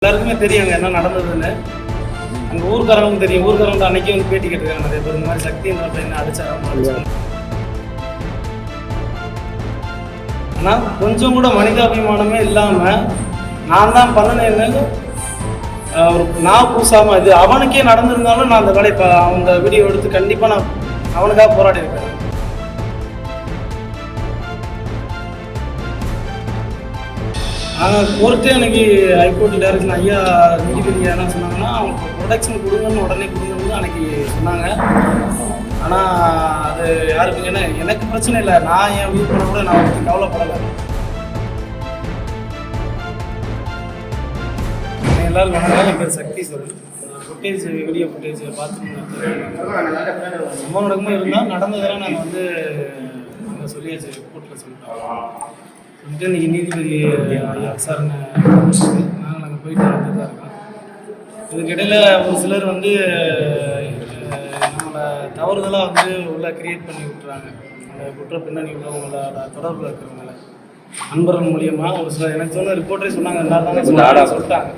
எல்லாருக்குமே தெரியும் அங்கே என்ன நடந்ததுன்னு. அங்கே ஊர்க்காரங்களும் தெரியும். ஊர்க்காரங்க அன்னைக்கே வந்து பேட்டி கேட்டிருக்காங்க நிறைய பேர். இந்த மாதிரி சக்தின்றப்ப என்ன அடிச்சாங்க. ஆனால் கொஞ்சம் கூட மனிதாபிமானமே இல்லாமல் நான் தான் பண்ணினேன்னு ஒரு நான் பூசாமல் இது அவனுக்கே நடந்திருந்தாலும் நான் அந்த வேலை இப்போ அந்த வீடியோ எடுத்து கண்டிப்பாக நான் அவனுக்காக போராடி இருப்பேன். நாங்கள் கோர்ட்டே அன்றைக்கி ஹைகோர்ட் டைரக்ஷன் ஐயா நீதிபதி என்ன சொன்னாங்கன்னா அவங்களுக்கு ப்ரொடெக்ஷன் கொடுங்கன்னு உடனே கொடுங்கன்னு அன்றைக்கி சொன்னாங்க. ஆனால் அது யாருக்கு ஏன்னா எனக்கு பிரச்சனை இல்லை, நான் என் வீடு பண்ண கூட நான் வந்து கவலைப்படலை. எல்லோரும் வந்தாலும் என் பேர் சக்தி சார். ஃபுட்டேஜ் வீடியோ ஃபுட்டேஜ் பார்த்துட்டு சம்பவம் நடக்கும்போது இருந்தால் நடந்ததெல்லாம் நாங்கள் வந்து நாங்கள் சொல்லியாச்சு, ரிப்போர்ட்டில் சொல்லிட்டோம். இன்றைக்கி நீதிபதி விசாரணை நாங்கள் போயிட்டு வந்து தான் இருக்கோம். இதுக்கிடையில் ஒரு சிலர் வந்து நம்மளை தவறுதலாக வந்து உள்ளே கிரியேட் பண்ணி விட்டுறாங்க. அந்த குற்ற பின்னணி உள்ளவங்களோட தொடர்பில் இருக்கிறவங்கள நண்பர்கள் மூலியமாக ஒரு சிலர் எனக்கு சொன்ன ரிப்போர்ட்டே சொன்னாங்க. எல்லாரும் சொல்லிட்டாங்க.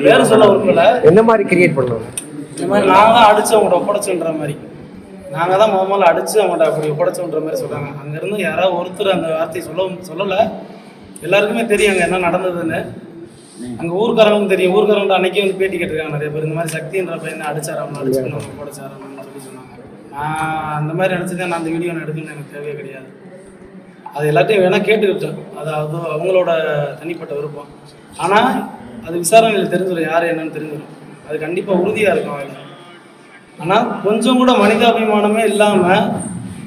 பேர் சொல்ல விரும்பல. என்ன மாதிரி கிரியேட் பண்ணுவாங்க? இந்த மாதிரி நாங்கள் தான் அடித்து அவங்கள்ட்ட ஒப்படைச்சுன்ற மாதிரி, நாங்கள் தான் முதல்ல அடித்து அவங்கள்ட்ட அப்படி ஒப்படைச்சோன்ற மாதிரி சொல்கிறாங்க. அங்கேருந்து யாராவது ஒருத்தர் அந்த வார்த்தையை சொல்லலை. எல்லாருக்குமே தெரியும் அங்கே என்ன நடந்ததுன்னு. அங்கே ஊர்க்காரங்களும் தெரியும். ஊர்க்காரங்கள்ட்ட அன்றைக்கே வந்து பேட்டி கேட்டிருக்காங்க நிறைய பேர். இந்த மாதிரி சக்தின்றப்ப என்ன அடிச்சார் அவனை அடிச்சு ஒப்படைச்சார் அப்படின்னு சொல்லி சொன்னாங்க. நான் அந்த மாதிரி நினச்சதே நான் அந்த வீடியோ நான் எடுக்கணும்னு எனக்கு தேவையே கிடையாது. அது எல்லாத்தையும் வேணால் கேட்டுக்கிட்டேன். அது அவங்களோட தனிப்பட்ட விருப்பம். ஆனால் அது விசாரணையில் தெரிஞ்சிடும், யார் என்னன்னு தெரிஞ்சிடும். அது கண்டிப்பாக உறுதியாக இருக்கும் அதில். ஆனால் கொஞ்சம் கூட மனிதாபிமானமே இல்லாமல்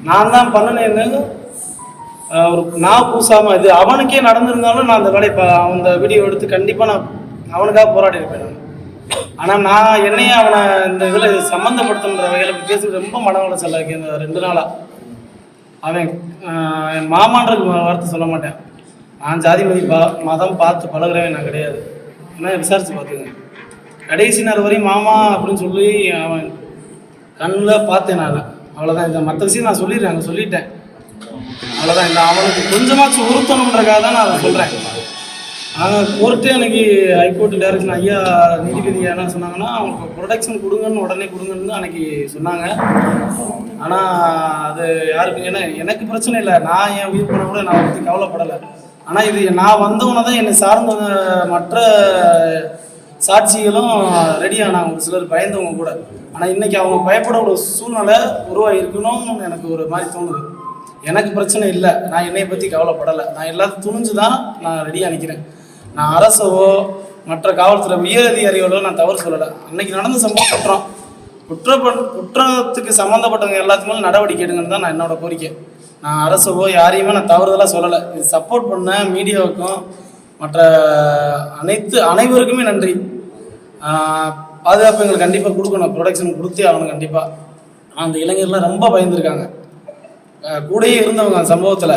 நான் தான் பண்ணினேன்னு ஒரு நான் பூசாமல் இது அவனுக்கே நடந்திருந்தாலும் நான் அந்த வேலை இப்போ அந்த வீடியோ எடுத்து கண்டிப்பாக நான் அவனுக்காக போராடி இருப்பேன் நான். ஆனால் நான் என்னையே அவனை இந்த இதில் சம்மந்தப்படுத்துன்ற வகையில் பேசி ரொம்ப மன உளைச்சல் ஆகி இந்த 2 நாளாக அவன் என் மாமான்ற வார்த்தை சொல்ல மாட்டேன். நான் ஜாதி மதம் பார்த்து பழகுறவன் நான் கிடையாது. என்ன விசாரித்து பார்த்துங்க. கடைசி நேரம் வரையும் மாமா அப்படின்னு சொல்லி அவன் கண்ணில் பார்த்தேன் நான். அவ்வளோதான். இந்த மற்ற விஷயம் நான் சொல்லிட்டேன். அவ்வளோதான். இந்த அவனுக்கு கொஞ்சமாச்சும் உறுத்தணுன்றக்காக தான் நான் அதை சொல்கிறேன். நாங்கள் கோர்ட்டே அன்றைக்கி ஹைகோர்ட் டைரக்ஷன் ஐயா நீதிபதி என்ன சொன்னாங்கன்னா அவங்களுக்கு ப்ரொடெக்ஷன் கொடுங்கன்னு உடனே கொடுங்கன்னு அன்றைக்கி சொன்னாங்க. ஆனால் அது யாருக்கு ஏன்னா எனக்கு பிரச்சனை இல்லை, நான் என் வீடு பண்ண கூட நான் பற்றி கவலைப்படலை. ஆனால் இது நான் வந்தவனை தான் என்னை சார்ந்த மற்ற சாட்சிகளும் ரெடியானாங்க. ஒரு சிலர் பயந்தவங்க கூட. ஆனால் இன்றைக்கி அவங்க பயப்பட ஒரு சூழ்நிலை உருவாகி இருக்கணும்னு எனக்கு ஒரு மாதிரி தோணுது. எனக்கு பிரச்சனை இல்லை, நான் என்னையை பற்றி கவலைப்படலை. நான் எல்லாத்தையும் துணிஞ்சு தான் நான் ரெடியாக நிற்கிறேன். நான் அரசவோ மற்ற காவல்துறை உயர் அதிகாரிகளோ நான் தவறு சொல்லலை. அன்றைக்கி நடந்த சம்பவம் குற்றத்துக்கு சம்மந்தப்பட்டவங்க எல்லாத்துக்குமே நடவடிக்கை எடுங்கன்னு தான் நான் என்னோட கோரிக்கை. நான் அரசவோ யாரையுமே நான் தவறுதலாக சொல்லலை. இது சப்போர்ட் பண்ண மீடியாவுக்கும் மற்ற அனைவருக்குமே நன்றி. பாதுகாப்பு எங்களுக்கு கண்டிப்பாக கொடுக்கணும், ப்ரொடெக்ஷன் கொடுத்தே ஆகணும் கண்டிப்பாக. அந்த இளைஞர்லாம் ரொம்ப பயந்துருக்காங்க. கூடயே இருந்தவங்க சம்பவத்தில்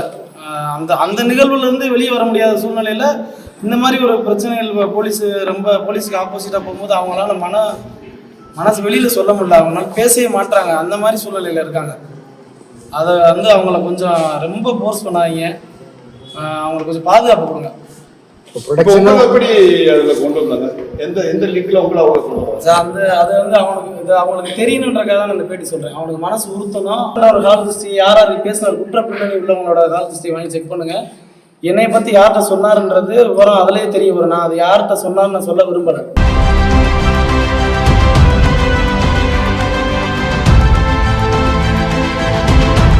அந்த நிகழ்வுலேருந்து வெளியே வர முடியாத சூழ்நிலையில் இந்த மாதிரி ஒரு பிரச்சனைகள் போலீஸுக்கு ஆப்போசிட்டாக போகும்போது அவங்களால மனசு வெளியில் சொல்ல முடியல. அவங்களால பேசவே மாட்டுறாங்க. அந்த மாதிரி சூழ்நிலையில் இருக்காங்க. அதை வந்து அவங்கள கொஞ்சம் ரொம்ப ஃபோர்ஸ் பண்ணாதீங்க. அவங்களுக்கு கொஞ்சம் பாதுகாப்பு கொடுங்க. எப்படி அதில் கொண்டு வந்தாங்க? எந்த லிங்கில் அது வந்து அவங்களுக்கு தெரியணுன்றக்காக தான் அந்த பேட்டி சொல்கிறேன். அவனுக்கு மனசு உறுத்தணும். ஒரு கால் திருஷ்டி யார் பேசினார் குற்ற பின்னணி உள்ளவங்களோட கால் திருஷ்டி வாங்கி செக் பண்ணுங்கள். என்னை பற்றி யார்கிட்ட சொன்னார்ன்றது விவரம் அதிலே தெரிய வரும். நான் அது யார்கிட்ட சொன்னார்னு நான் சொல்ல விரும்பலை.